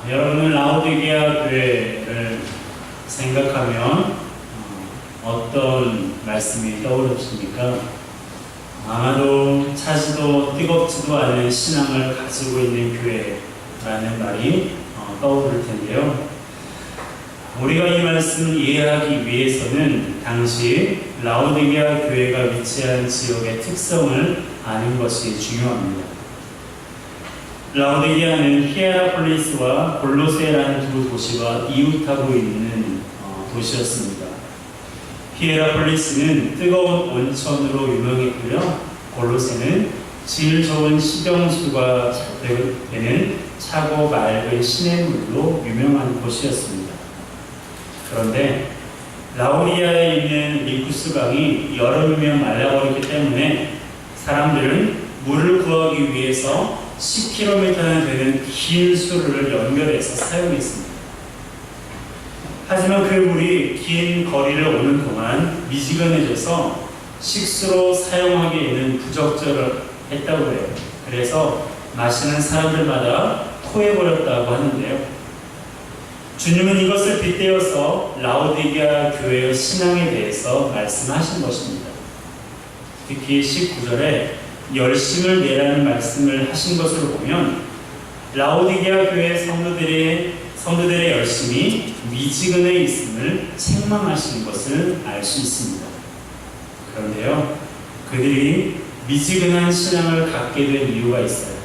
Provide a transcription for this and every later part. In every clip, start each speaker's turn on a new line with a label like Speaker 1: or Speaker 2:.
Speaker 1: 여러분은 라오디게아 교회를 생각하면 어떤 말씀이 떠오르십니까? 아마도 차지도 뜨겁지도 않은 신앙을 가지고 있는 교회라는 말이 떠오를 텐데요. 우리가 이 말씀을 이해하기 위해서는 당시 라오디게아 교회가 위치한 지역의 특성을 아는 것이 중요합니다. 라오디게아는 히에라폴리스와 골로새라는 두 도시가 이웃하고 있는 도시였습니다. 히에라폴리스는 뜨거운 온천으로 유명했고요. 골로새는 질 좋은 식용수가 되는 차고 맑은 시냇물로 유명한 곳이었습니다. 그런데 라오디게아에 있는 리쿠스 강이 여름이면 말라버리기 때문에 사람들은 물을 구하기 위해서 10km나 되는 긴 수로를 연결해서 사용했습니다. 하지만 그 물이 긴 거리를 오는 동안 미지근해져서 식수로 사용하기에는 부적절했다고 해요. 그래서 마시는 사람들마다 토해버렸다고 하는데요. 주님은 이것을 빗대어서 라오디게아 교회의 신앙에 대해서 말씀하신 것입니다. 특히 19절에 열심을 내라는 말씀을 하신 것으로 보면 라오디게아 교회 성도들의 열심이 미지근해 있음을 책망하시는 것을 알 수 있습니다. 그런데요, 그들이 미지근한 신앙을 갖게 된 이유가 있어요.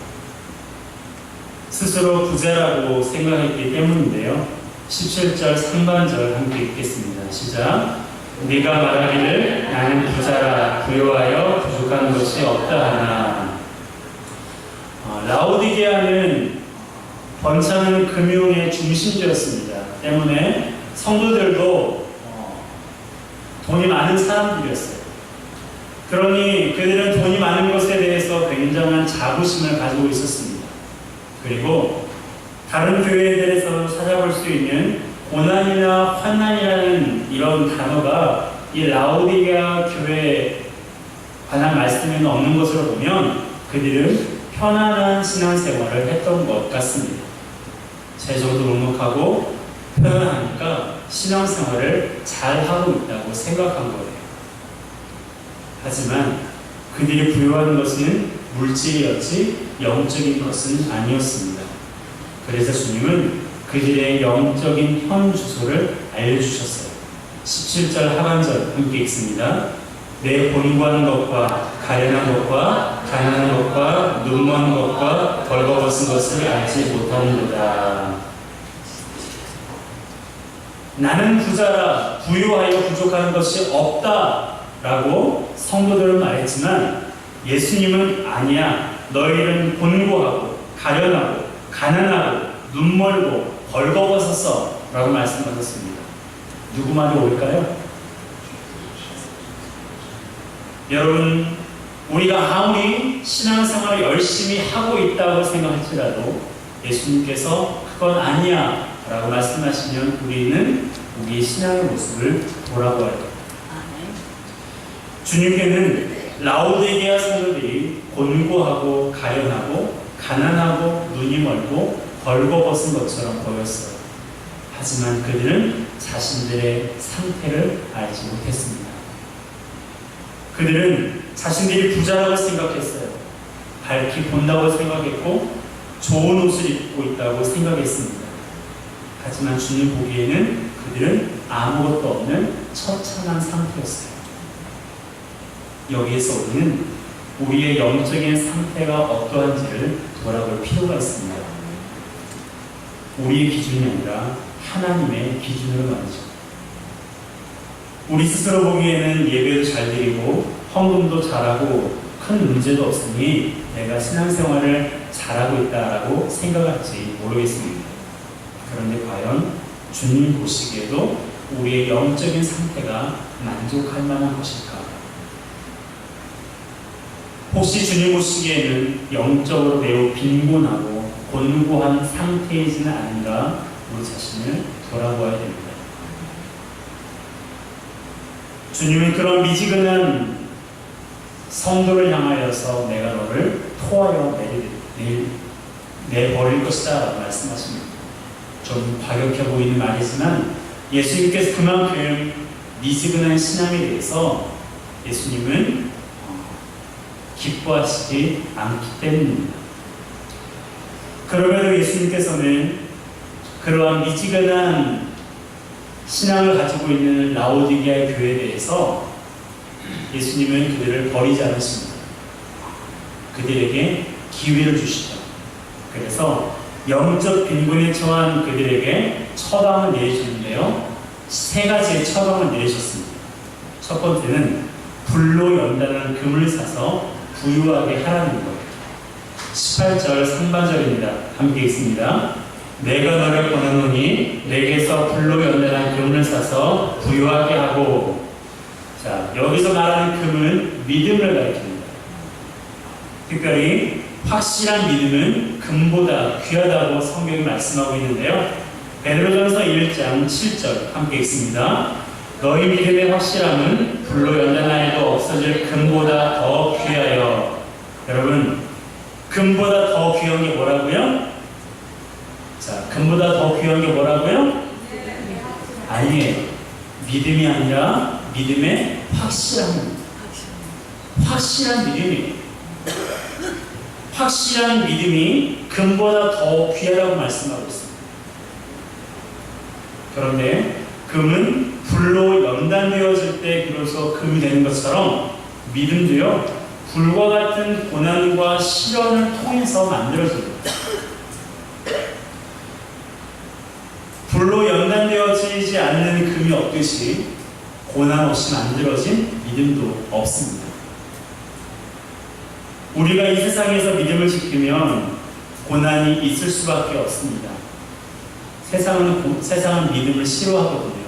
Speaker 1: 스스로 부자라고 생각했기 때문인데요. 17절 상반절 함께 읽겠습니다. 시작. 네가 말하기를 나는 부자라 부요하여 부족한 것이 없다 하나. 라오디게아는 번창하는 금융의 중심지였습니다. 때문에 성도들도 돈이 많은 사람들이었어요. 그러니 그들은 돈이 많은 것에 대해서 굉장한 자부심을 가지고 있었습니다. 그리고 다른 교회들에서 찾아볼 수 있는 고난이나 환난이라는 이런 단어가 이 라오디게아 교회에 관한 말씀에는 없는 것으로 보면 그들은 편안한 신앙생활을 했던 것 같습니다. 재정도 넉넉하고 편안하니까 신앙생활을 잘하고 있다고 생각한 거예요. 하지만 그들이 부여한 것은 물질이었지 영적인 것은 아니었습니다. 그래서 주님은 그들의 영적인 현 주소를 알려주셨어요. 17절 하반절 함께 읽습니다. 내 본고한 것과 가련한 것과 가난한 것과 눈먼 것과 벌거벗은 것을 알지 못하는도다. 나는 부자라 부유하여 부족한 것이 없다라고 성도들은 말했지만 예수님은 아니야. 너희는 곤고하고 가련하고 가난하고 눈멀고 벌거벗었어 라고 말씀하셨습니다. 누구 말이 옳을까요? 여러분, 우리가 아무리 신앙생활을 열심히 하고 있다고 생각할지라도 예수님께서 그건 아니야 라고 말씀하시면 우리는 우리의 신앙의 모습을 돌아보아야 합니다. 주님께는 라오디게아 성도들이 곤고하고 가련하고 가난하고 눈이 멀고 벌거벗은 것처럼 보였어요. 하지만 그들은 자신들의 상태를 알지 못했습니다. 그들은 자신들이 부자라고 생각했어요. 밝히 본다고 생각했고 좋은 옷을 입고 있다고 생각했습니다. 하지만 주님 보기에는 그들은 아무것도 없는 처참한 상태였어요. 여기에서 우리는 우리의 영적인 상태가 어떠한지를 돌아볼 필요가 있습니다. 우리의 기준이 아니라 하나님의 기준으로 말이죠. 우리 스스로 보기에는 예배도 잘 드리고 헌금도 잘하고 큰 문제도 없으니 내가 신앙생활을 잘하고 있다라고 생각할지 모르겠습니다. 그런데 과연 주님 보시기에도 우리의 영적인 상태가 만족할 만한 것일까? 혹시 주님 보시기에는 영적으로 매우 빈곤하고 곤고한 상태이지는 않은가 우리 자신을 돌아보아야 됩니다. 주님은 그런 미지근한 성도를 향하여서 내가 너를 토하여 내버릴 것이다 라고 말씀하십니다. 좀 과격해 보이는 말이지만 예수님께서 그만큼 미지근한 신앙에 대해서 예수님은 기뻐하시지 않기 때문입니다. 그럼에도 예수님께서는 그러한 미지근한 신앙을 가지고 있는 라오디게아의 교회에 대해서 예수님은 그들을 버리지 않으십니다. 그들에게 기회를 주시죠. 그래서 영적 빈곤에 처한 그들에게 처방을 내리셨는데요. 세 가지의 처방을 내리셨습니다. 첫 번째는 불로 연단한 금을 사서 부유하게 하라는 거예요. 18절 상반절입니다. 함께 읽습니다. 내가 너를 권하노니 내게서 불로 연단한 금을 사서 부유하게 하고. 자, 여기서 말하는 금은 믿음을 가리킵니다. 특별히 확실한 믿음은 금보다 귀하다고 성경이 말씀하고 있는데요. 베드로전서 1장 7절 함께 읽습니다. 너희 믿음의 확실함은 불로 연단하여도 없어질 금보다 더 귀하여. 여러분, 금보다 더 귀한 게 뭐라고요? 자, 금보다 더 귀한 게 뭐라고요? 아니에요. 믿음이 아니라 믿음의 확실함입니다. 확실한 믿음이에요. 확실한 믿음이 금보다 더 귀하다고 말씀하고 있습니다. 그런데 금은 불로 연단되어질 때 비로소 금이 되는 것처럼 믿음도요, 불과 같은 고난과 시련을 통해서 만들어집니다. 불로 연단되어지지 않는 금이 없듯이 고난 없이 만들어진 믿음도 없습니다. 우리가 이 세상에서 믿음을 지키면 고난이 있을 수밖에 없습니다. 세상은 믿음을 싫어하거든요.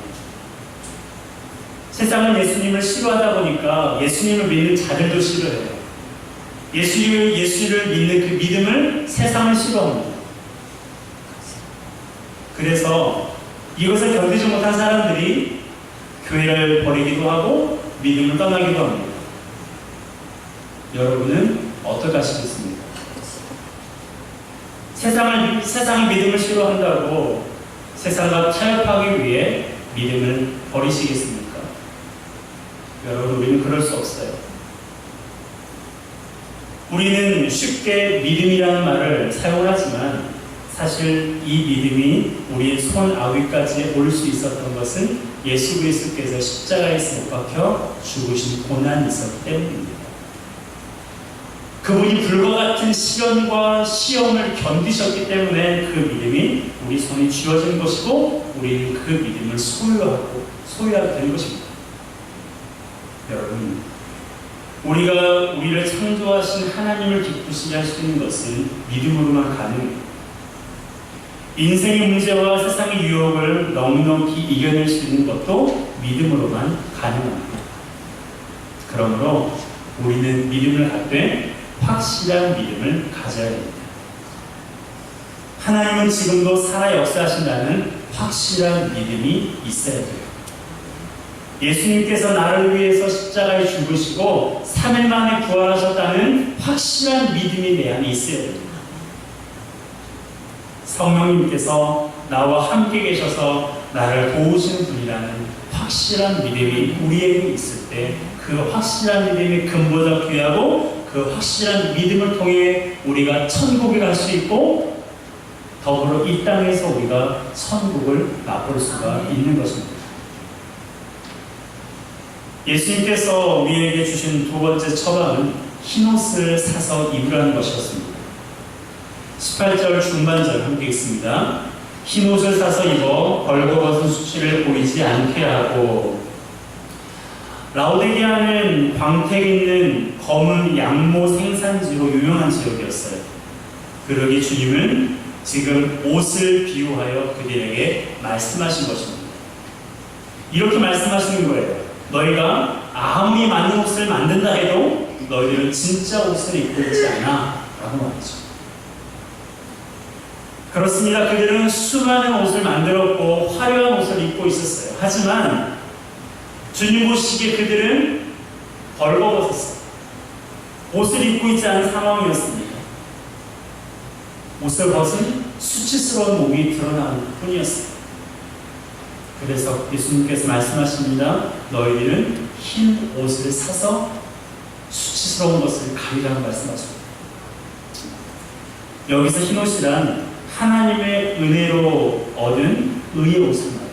Speaker 1: 세상은 예수님을 싫어하다 보니까 예수님을 믿는 자들도 싫어해요. 예수를 믿는 그 믿음을 세상은 싫어합니다. 그래서 이것을 견디지 못한 사람들이 교회를 버리기도 하고 믿음을 떠나기도 합니다. 여러분은 어떻게 하시겠습니까? 세상이 믿음을 싫어한다고 세상과 타협하기 위해 믿음을 버리시겠습니까? 여러분, 우리는 그럴 수 없어요. 우리는 쉽게 믿음이라는 말을 사용하지만 사실 이 믿음이 우리의 손 아귀까지 올 수 있었던 것은 예수 그리스도께서 십자가에서 못 박혀 죽으신 고난이 있었기 때문입니다. 그분이 불과 같은 시련과 시험을 견디셨기 때문에 그 믿음이 우리 손에 쥐어진 것이고 우리는 그 믿음을 소유하게 된 것입니다. 여러분, 우리가 우리를 창조하신 하나님을 기쁘시게 할 수 있는 것은 믿음으로만 가능해요. 인생의 문제와 세상의 유혹을 넉넉히 이겨낼 수 있는 것도 믿음으로만 가능합니다. 그러므로 우리는 믿음을 갖되 확실한 믿음을 가져야 됩니다. 하나님은 지금도 살아 역사하신다는 확실한 믿음이 있어야 돼요. 예수님께서 나를 위해서 십자가에 죽으시고 3일 만에 부활하셨다는 확실한 믿음이 내 안에 있어야 됩니다. 성령님께서 나와 함께 계셔서 나를 도우시는 분이라는 확실한 믿음이 우리에게 있을 때 그 확실한 믿음이 금보다 귀하고 그 확실한 믿음을 통해 우리가 천국에 갈 수 있고 더불어 이 땅에서 우리가 천국을 맛볼 수가 있는 것입니다. 예수님께서 우리에게 주신 두 번째 처방은 흰옷을 사서 입으라는 것이었습니다. 18절 중반절 함께 읽습니다. 흰옷을 사서 입어 벌거벗은 수치를 보이지 않게 하고. 라오디게아는 광택 있는 검은 양모 생산지로 유명한 지역이었어요. 그러기 주님은 지금 옷을 비유하여 그들에게 말씀하신 것입니다. 이렇게 말씀하시는 거예요. 너희가 아무리 많은 옷을 만든다 해도 너희들은 진짜 옷을 입고 있지 않아 라고 말이죠. 그렇습니다. 그들은 수많은 옷을 만들었고 화려한 옷을 입고 있었어요. 하지만 주님 보시기에 그들은 벌거벗었어요. 옷을 입고 있지 않은 상황이었습니다. 옷을 벗은 수치스러운 몸이 드러나는 뿐이었어요. 그래서 예수님께서 말씀하십니다. 너희들은 흰 옷을 사서 수치스러운 것을 가리라고 말씀하십니다. 여기서 흰 옷이란 하나님의 은혜로 얻은 의의 옷을 말해요.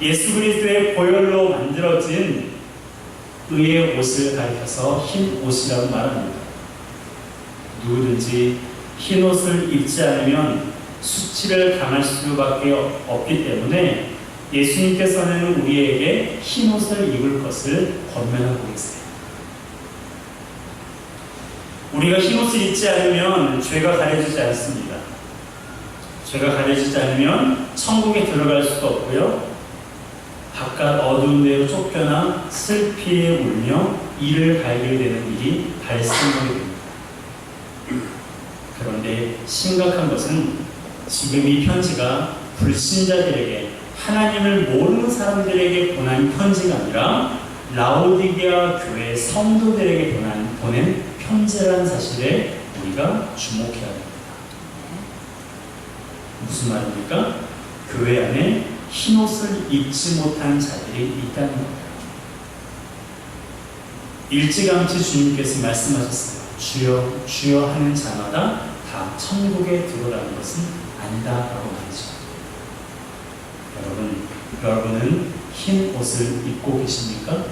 Speaker 1: 예수 그리스도의 보혈로 만들어진 의의 옷을 가리켜서 흰 옷이라고 말합니다. 누구든지 흰 옷을 입지 않으면 수치를 당할 수밖에 없기 때문에 예수님께서는 우리에게 흰 옷을 입을 것을 권면하고 계세요. 우리가 흰 옷을 입지 않으면 죄가 가려지지 않습니다. 죄가 가려지지 않으면 천국에 들어갈 수도 없고요. 바깥 어두운 데로 쫓겨나 슬피에 울며 이를 갈게 되는 일이 발생하게 됩니다. 그런데 심각한 것은 지금 이 편지가 불신자들에게, 하나님을 모르는 사람들에게 보낸 편지가 아니라 라오디게아 교회 성도들에게 보낸 편지라는 사실에 우리가 주목해야 됩니다. 무슨 말입니까? 교회 안에 흰옷을 입지 못한 자들이 있다는 겁니다. 일찌감치 주님께서 말씀하셨어요. 주여 주여 하는 자마다 다 천국에 들어가는 것은 아니다 라고 말이죠. 여러분은 흰 옷을 입고 계십니까?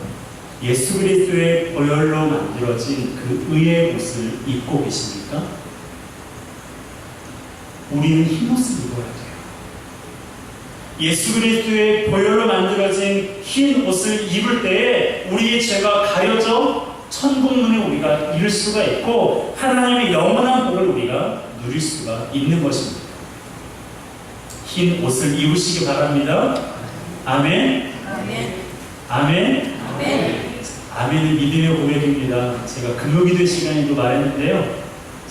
Speaker 1: 예수 그리스도의 보혈로 만들어진 그 의의 옷을 입고 계십니까? 우리는 흰 옷을 입어야 돼요. 예수 그리스도의 보혈로 만들어진 흰 옷을 입을 때에 우리의 죄가 가려져 천국문에 우리가 이룰 수가 있고 하나님의 영원한 복을 우리가 누릴 수가 있는 것입니다. 흰 옷을 입으시기 바랍니다. 아멘.
Speaker 2: 아멘.
Speaker 1: 아멘.
Speaker 2: 아멘.
Speaker 1: 아멘은 믿음의 고백입니다. 제가 금요기도 시간에도 말했는데요.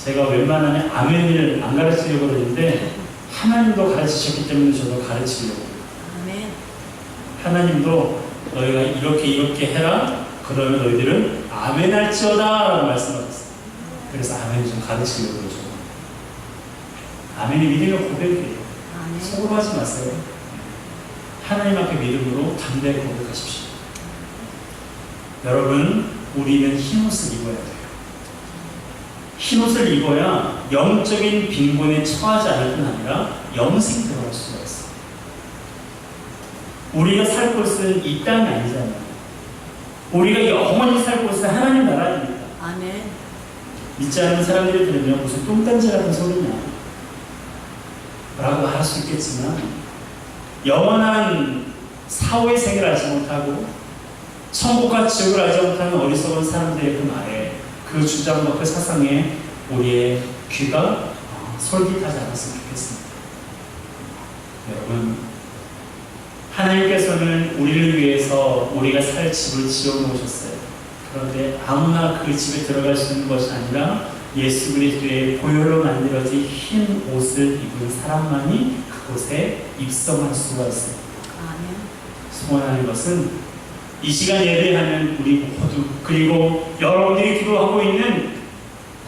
Speaker 1: 제가 웬만하면 아멘을 안 가르치려고 그러는데 하나님도 가르치셨기 때문에 저도 가르치려고.
Speaker 2: 아멘.
Speaker 1: 하나님도 너희가 이렇게 해라. 그러면 너희들은 아멘 할지어다 라고 말씀하셨어요. 그래서 아멘을 좀 가르치려고 그러죠. 아멘이 믿음의 고백이에요.
Speaker 2: 아멘.
Speaker 1: 속으로 하지 마세요. 하나님 앞에 믿음으로 담대하게 고백하십시오. 여러분, 우리는 흰옷을 입어야 돼요. 흰옷을 입어야 영적인 빈곤에 처하지 않을 뿐 아니라 영생 들어갈 수가 있어요. 우리가 살 곳은 이 땅이 아니잖아요. 우리가 영원히 살 곳은 하나님 나라입니다.
Speaker 2: 아멘.
Speaker 1: 믿지 않는 사람들이 들으면 무슨 똥단지 같은 소리냐 라고 할 수 있겠지만 영원한 사후의 세계를 알지 못하고 천국과 지옥을 알지 못하는 어리석은 사람들의 그 말에, 그 주장과 그 사상에 우리의 귀가 솔깃하지 않았으면 좋겠습니다. 여러분, 하나님께서는 우리를 위해서 우리가 살 집을 지어놓으셨어요. 그런데 아무나 그 집에 들어갈 수 있는 것이 아니라 예수 그리스도의 보혈로 만들어진 흰 옷을 입은 사람만이 그곳에 입성할 수가 있어요.
Speaker 2: 아멘.
Speaker 1: 소원하는 것은 이 시간 예배하는 우리 모두, 그리고 여러분들이 기도하고 있는,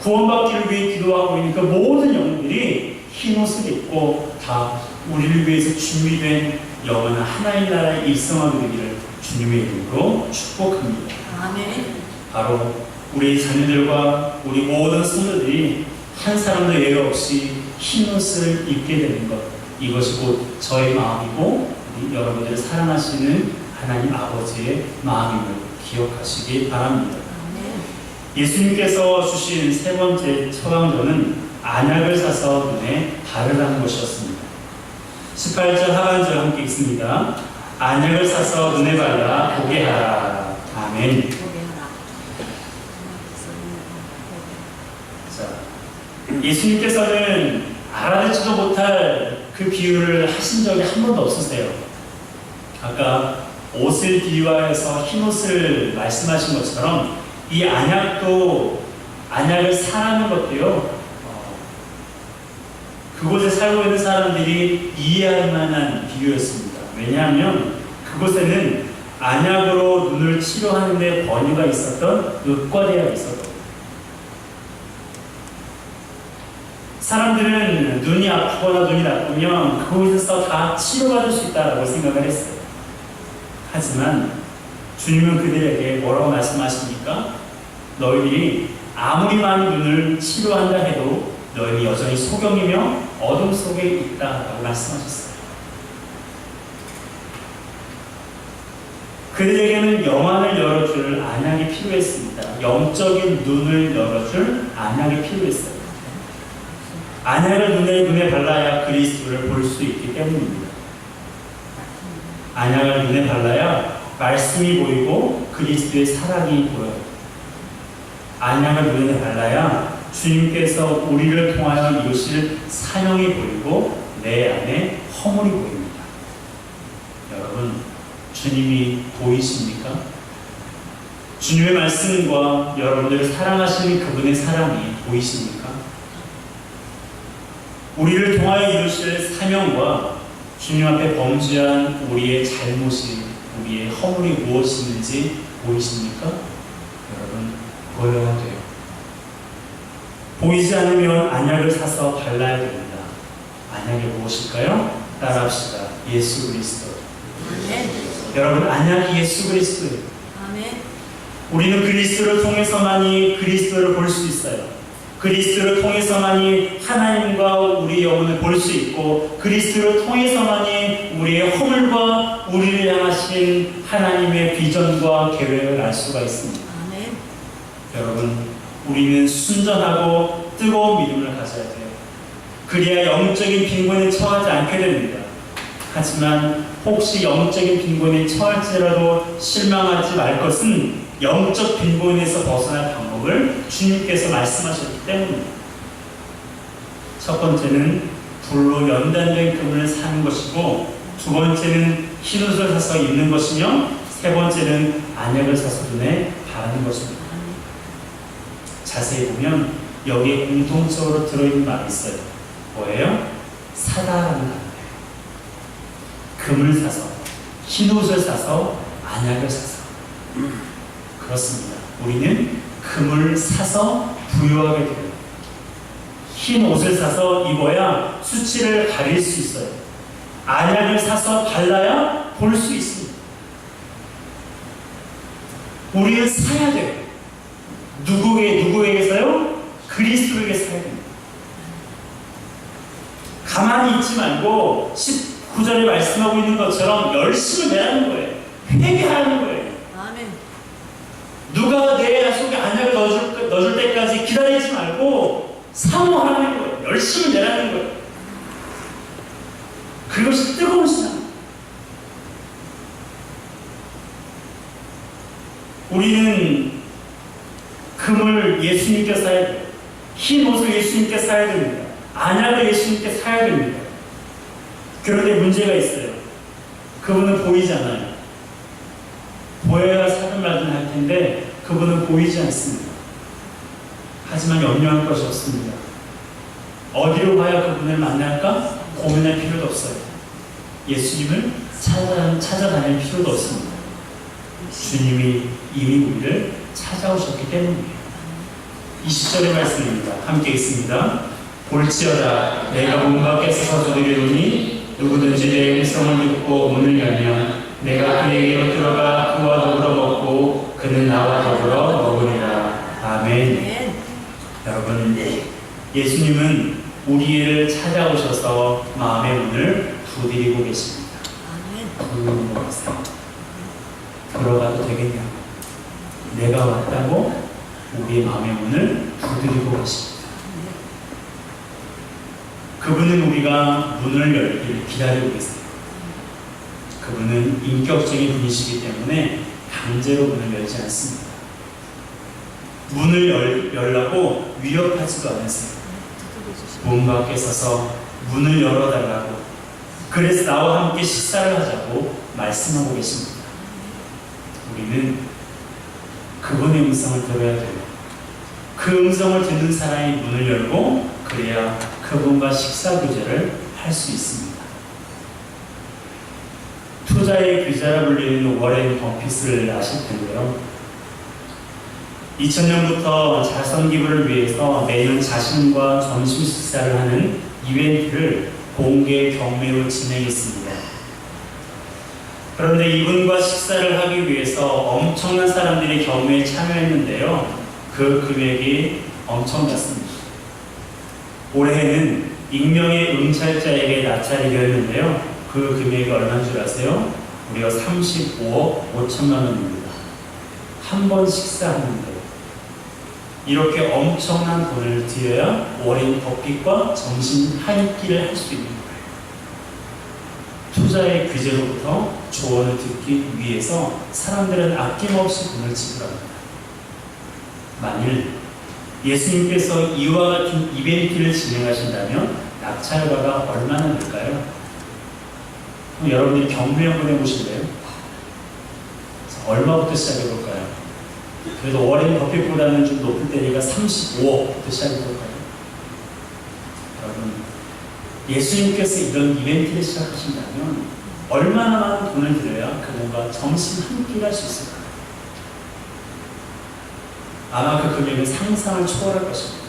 Speaker 1: 구원받기를 위해 기도하고 있는 그 모든 영혼들이 흰 옷을 입고 다 우리를 위해서 준비된 영원한 하나님 나라에 입성하게 되기를 주님의 이름으로 축복합니다.
Speaker 2: 아멘.
Speaker 1: 바로 우리 자녀들과 우리 모든 성도들이 한 사람도 예외 없이 흰 옷을 입게 되는 것, 이것이 곧 저의 마음이고 우리 여러분들을 사랑하시는 하나님 아버지의 마음임을 기억하시기 바랍니다. 예수님께서 주신 세 번째 처방전은 안약을 사서 눈에 바르라는 것이었습니다. 18절 하반절 함께 읽습니다. 안약을 사서 눈에 발라 보게 하라. 아멘. 자, 예수님께서는 알아듣지도 못할 그 비유를 하신 적이 한 번도 없으세요. 아까 옷을 비유하여서 흰옷을 말씀하신 것처럼 이 안약을 사라는 것도요, 그곳에 살고 있는 사람들이 이해할 만한 비유였습니다. 왜냐하면 그곳에는 안약으로 눈을 치료하는 데 권유가 있었던 의과대가 있었거든요. 사람들은 눈이 아프거나 눈이 나쁘면 그곳에서 다 치료받을 수 있다고 생각을 했어요. 하지만 주님은 그들에게 뭐라고 말씀하십니까? 너희들이 아무리 많이 눈을 치료한다 해도 너희는 여전히 소경이며 어둠 속에 있다라고 말씀하셨어요. 그들에게는 영안을 열어줄 안약이 필요했습니다. 영적인 눈을 열어줄 안약이 필요했어요. 안약을 눈에 발라야 그리스도를 볼 수 있기 때문입니다. 안약을 눈에 발라야 말씀이 보이고 그리스도의 사랑이 보여요. 안약을 눈에 발라야 주님께서 우리를 통하여 이루실 사명이 보이고 내 안에 허물이 보입니다. 여러분, 주님이 보이십니까? 주님의 말씀과 여러분들을 사랑하시는 그분의 사랑이 보이십니까? 우리를 통하여 이루실 사명과 주님 앞에 범죄한 우리의 잘못이, 우리의 허물이 무엇인지 보이십니까? 여러분, 보여야 돼요. 보이지 않으면 안약을 사서 발라야 됩니다. 안약이 무엇일까요? 따라합시다. 예수 그리스도.
Speaker 2: 아멘.
Speaker 1: 여러분, 안약이 예수 그리스도예요.
Speaker 2: 아멘.
Speaker 1: 우리는 그리스도를 통해서만이 그리스도를 볼 수 있어요. 그리스도를 통해서만이 하나님과 우리 영혼을 볼 수 있고, 그리스도를 통해서만이 우리의 허물과 우리를 향하신 하나님의 비전과 계획을 알 수가 있습니다.
Speaker 2: 아멘.
Speaker 1: 여러분, 우리는 순전하고 뜨거운 믿음을 가져야 돼요. 그래야 영적인 빈곤에 처하지 않게 됩니다. 하지만 혹시 영적인 빈곤에 처할지라도 실망하지 말 것은 영적 빈곤에서 벗어날 방법을 주님께서 말씀하셨기 때문입니다. 첫 번째는 불로 연단된 금을 사는 것이고, 두 번째는 흰옷을 사서 입는 것이며, 세 번째는 안약을 사서 눈에 바르는 것입니다. 자세히 보면 여기에 공통적으로 들어있는 말이 있어요. 뭐예요? 사다라는 단어예요. 금을 사서, 흰옷을 사서, 안약을 사서. 그렇습니다. 우리는 금을 사서 부유하게 돼요. 흰 옷을 사서 입어야 수치를 가릴 수 있어요. 안약을 사서 발라야 볼 수 있습니다. 우리는 사야 돼요. 누구에게서요? 그리스도에게 사야 됩니다. 가만히 있지 말고 19절에 말씀하고 있는 것처럼 열심을 내라는 거예요. 회개하는 거예요.
Speaker 2: 아멘.
Speaker 1: 누가 내 속에 안약을 넣어줄 때까지 기다리지 말고 사모하는 거예요. 열심히 내라는 거예요. 그것이 뜨거운 신앙. 우리는 금을 예수님께 사야 돼요. 흰 옷을 예수님께 사야 됩니다. 안약을 예수님께 사야 됩니다. 그런데 문제가 있어요. 그분은 보이지 않아요. 보여야 사든 말든 할 텐데 그분은 보이지 않습니다. 하지만 염려할 것이 없습니다. 어디로 가야 그분을 만날까? 고민할 필요도 없어요. 예수님을 찾아다닐 필요도 없습니다. 주님이 이미 우리를 찾아오셨기 때문이에요. 20절의 말씀입니다. 함께 읽습니다. 볼지어다 내가 문 밖에 서서 두드리노니 누구든지 내 음성을 듣고 문을 열면 내가 그에게로 들어가 그와 더불어 먹고 그는 나와 더불어 먹으리라. 아멘.
Speaker 2: 아멘.
Speaker 1: 여러분, 예수님은 우리를 찾아오셔서 마음의 문을 두드리고 계십니다.
Speaker 2: 아멘.
Speaker 1: 들어가도 되겠냐고. 내가 왔다고 우리의 마음의 문을 두드리고 계십니다. 그분은 우리가 문을 열기를 기다리고 계세요. 그분은 인격적인 분이시기 때문에 강제로 문을 열지 않습니다. 문을 열라고 위협하지도 않으세요. 문 밖에 서서 문을 열어달라고, 그래서 나와 함께 식사를 하자고 말씀하고 계십니다. 우리는 그분의 음성을 들어야 돼요. 그 음성을 듣는 사람이 문을 열고, 그래야 그분과 식사 교제를 할 수 있습니다. 투자의 귀재라 불리는 워렌 버핏을 아실 텐데요. 2000년부터 자선 기부를 위해서 매년 자신과 점심 식사를 하는 이벤트를 공개 경매로 진행했습니다. 그런데 이분과 식사를 하기 위해서 엄청난 사람들이 경매에 참여했는데요. 그 금액이 엄청났습니다. 올해는 익명의 응찰자에게 나찰이려 했는데요. 그 금액이 얼마인 줄 아세요? 우리가 35억 5천만 원입니다. 한 번 식사하는데 이렇게 엄청난 돈을 들여야 워렌 버핏과 점심 한 끼를 할 수 있는 거예요. 투자의 규제로부터 조언을 듣기 위해서 사람들은 아낌없이 돈을 지불합니다. 만일 예수님께서 이와 같은 이벤트를 진행하신다면 낙찰가가 얼마나 될까요? 그럼 여러분들이 경매 한번 해보실래요? 얼마부터 시작해 볼까요? 그래도 워렌 버핏보다는 좀 높을 때니까 35억부터 시작해 볼까요? 여러분, 예수님께서 이런 이벤트를 시작하신다면 얼마나 많은 돈을 들여야 그분과 점심 한 끼를 할 수 있을까요? 아마 그 금액은 상상을 초월할 것입니다.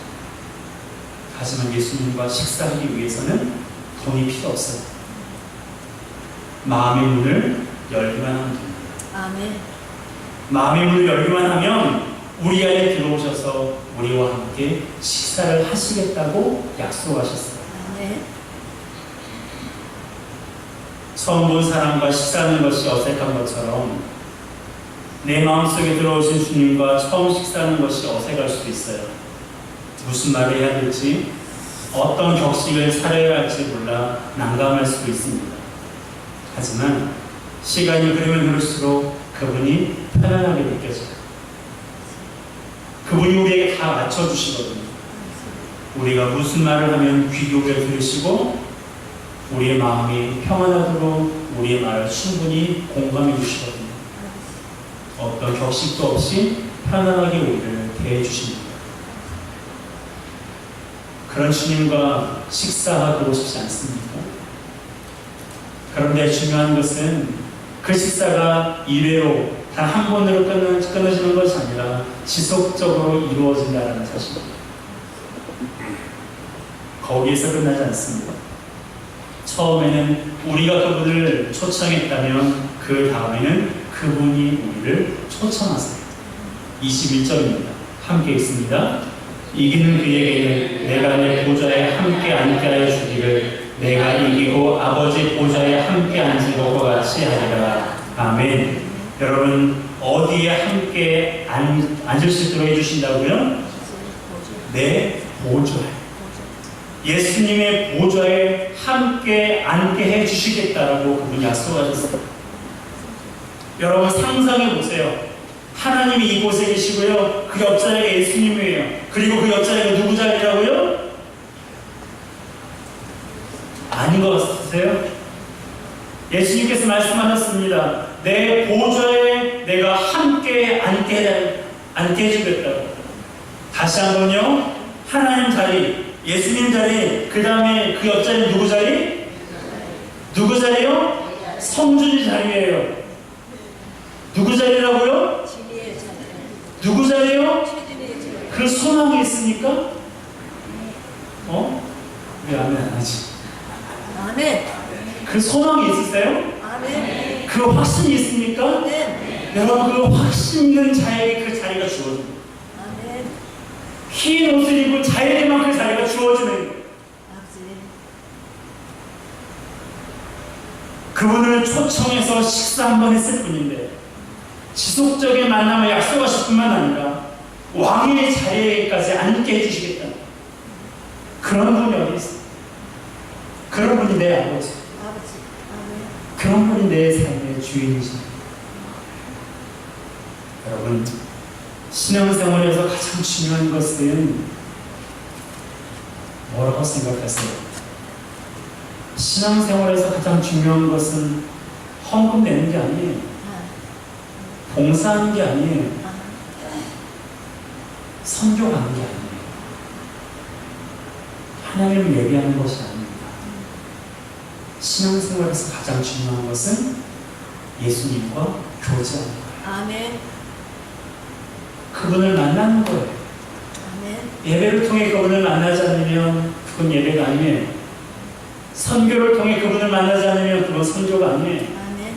Speaker 1: 하지만 예수님과 식사하기 위해서는 돈이 필요 없어요. 마음의 문을 열기만 하면 됩니다.
Speaker 2: 아멘.
Speaker 1: 마음의 문을 열기만 하면 우리 안에 들어오셔서 우리와 함께 식사를 하시겠다고 약속하셨어요.
Speaker 2: 아멘.
Speaker 1: 처음 본 사람과 식사하는 것이 어색한 것처럼 내 마음속에 들어오신 주님과 처음 식사하는 것이 어색할 수도 있어요. 무슨 말을 해야 될지, 어떤 격식을 차려야 할지 몰라 난감할 수도 있습니다. 하지만 시간이 흐르면 흐를수록 그분이 편안하게 느껴져요. 그분이 우리에게 다 맞춰주시거든요. 우리가 무슨 말을 하면 귀 기울여 들으시고 우리의 마음이 평안하도록 우리의 말을 충분히 공감해 주시거든요. 어떤 격식도 없이 편안하게 우리를 대해 주십니다. 그런 주님과 식사하고 싶지 않습니까? 그런데 중요한 것은 그 식사가 일회로 단 한 번으로 끊어지는 것이 아니라 지속적으로 이루어진다는 사실입니다. 거기에서 끝나지 않습니다. 처음에는 우리가 그분을 초청했다면 그 다음에는 그분이 우리를 초청하세요. 21절입니다. 함께 읽습니다. 이기는 그에게는 내가 내 보좌에 함께 앉게 하여 주기를 내가 이기고 아버지 보좌에 함께 앉은 것과 같이 하리라. 아멘. 여러분, 어디에 함께 앉을 수 있도록 해주신다고요? 내 보좌에. 예수님의 보좌에 함께 앉게 해주시겠다라고 그분이 약속하셨어요. 여러분, 상상해 보세요. 하나님이 이곳에 계시고요. 그 옆자리가 예수님이에요. 그리고 그 옆자리가 누구 자리라고요? 아닌 것 같으세요? 예수님께서 말씀하셨습니다. 내 보좌에 내가 함께 앉게 해주겠다고. 다시 한번요. 하나님 자리, 예수님 자리, 그 다음에 그 옆자리 누구 자리? 누구 자리요? 성준이 자리예요. 누구 자리라고요? 누구 자리요? 그 소망이 있습니까? 왜 아멘 안 하지?
Speaker 2: 아멘.
Speaker 1: 그 소망이 있으세요?
Speaker 2: 아멘.
Speaker 1: 그 확신이 있습니까?
Speaker 2: 아멘.
Speaker 1: 여러분, 그 확신 있는 자에게 그 자리가 주어집니다.
Speaker 2: 아멘.
Speaker 1: 흰 옷을 입은 자에게만 그 자리가 주어지는 거예요. 그분을 초청해서 식사 한 번 했을 뿐인데 지속적인 만남을 약속하실 뿐만 아니라 왕의 자리에까지 앉게 해주시겠다. 그런 분이 어디 있어요? 그런 분이 내 아버지. 그런 분이 내 삶의 주인이십니다. 여러분, 신앙생활에서 가장 중요한 것은 뭐라고 생각하세요? 신앙생활에서 가장 중요한 것은 헌금 내는 게 아니에요. 봉사하는 게 아니에요. 선교하는 게 아니에요. 하나님을 예배하는 것이 아닙니다. 신앙생활에서 가장 중요한 것은 예수님과 교제하는 거예요.
Speaker 2: 아멘.
Speaker 1: 그분을 만나는 거예요.
Speaker 2: 아멘.
Speaker 1: 예배를 통해 그분을 만나지 않으면 그건 예배가 아니에요. 선교를 통해 그분을 만나지 않으면 그건 선교가 아니에요.
Speaker 2: 아멘.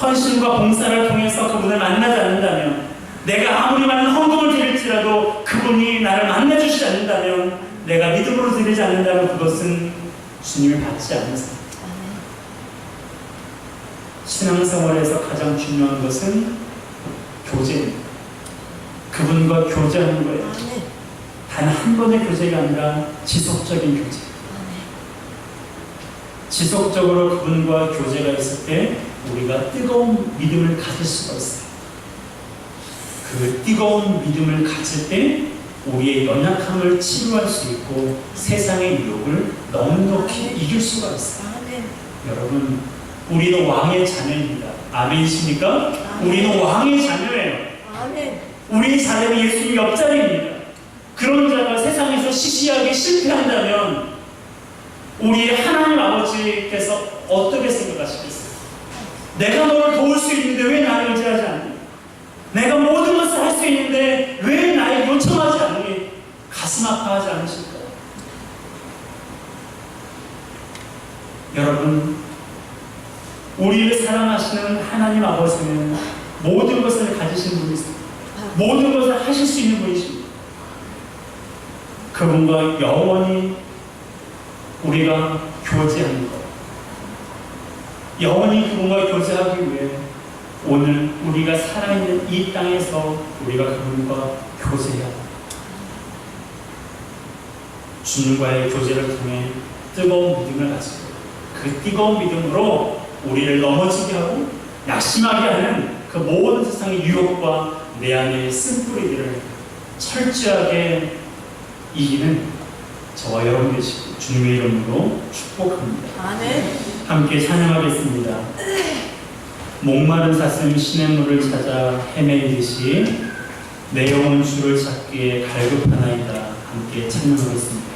Speaker 1: 헌신과 봉사를 통해서 그분을 만나지 않는다면, 내가 아무리 많은 헌금을 드릴지라도 그분이 나를 만나주시지 않는다면, 내가 믿음으로 드리지 않는다면 그것은 주님을 받지 않는 삶.
Speaker 2: 아멘.
Speaker 1: 신앙생활에서 가장 중요한 것은 교제입니다. 그분과 교제하는 거예요.
Speaker 2: 아멘.
Speaker 1: 단 한 번의 교제가 아니라 지속적인 교제.
Speaker 2: 아멘.
Speaker 1: 지속적으로 그분과 교제가 있을 때 우리가 뜨거운 믿음을 가질 수가 있어요. 그 뜨거운 믿음을 가질 때 우리의 연약함을 치유할 수 있고 세상의 유혹을 넉넉히 이길 수가 있어요.
Speaker 2: 아멘.
Speaker 1: 여러분, 우리는 왕의 자녀입니다. 아멘이십니까? 우리는 왕의 자녀예요.
Speaker 2: 아멘.
Speaker 1: 우리 자녀는 예수님 옆자리입니다. 그런 자가 세상에서 시시하게 실패한다면 우리 하나님 아버지께서 어떻게 생각하시겠어요? 내가 너를 도울 수 있는데 왜 나를 의지하지 않니? 내가 모든 것을 할 수 있는데 왜 나를 요청하지 않니? 가슴 아파하지 않으실까요? 여러분, 우리를 사랑하시는 하나님 아버지는 모든 것을 가지신 분이세요. 모든 것을 하실 수 있는 분이십니다. 그분과 영원히 우리가 교제하는 것, 영원히 그분과 교제하기 위해 오늘 우리가 살아있는 이 땅에서 우리가 그분과 교제해야 합니다. 주님과의 교제를 통해 뜨거운 믿음을 가지고 그 뜨거운 믿음으로 우리를 넘어지게 하고 낙심하게 하는 그 모든 세상의 유혹과 내 안의 쓴뿌리들을 철저하게 이기는 저와 여러분 되시고 주님의 이름으로 축복합니다.
Speaker 2: 아멘.
Speaker 1: 함께 찬양하겠습니다. 목마른 사슴 시냇물을 찾아 헤매이듯이 내 영혼 주를 찾기에 갈급하나이다. 함께 찬양하겠습니다.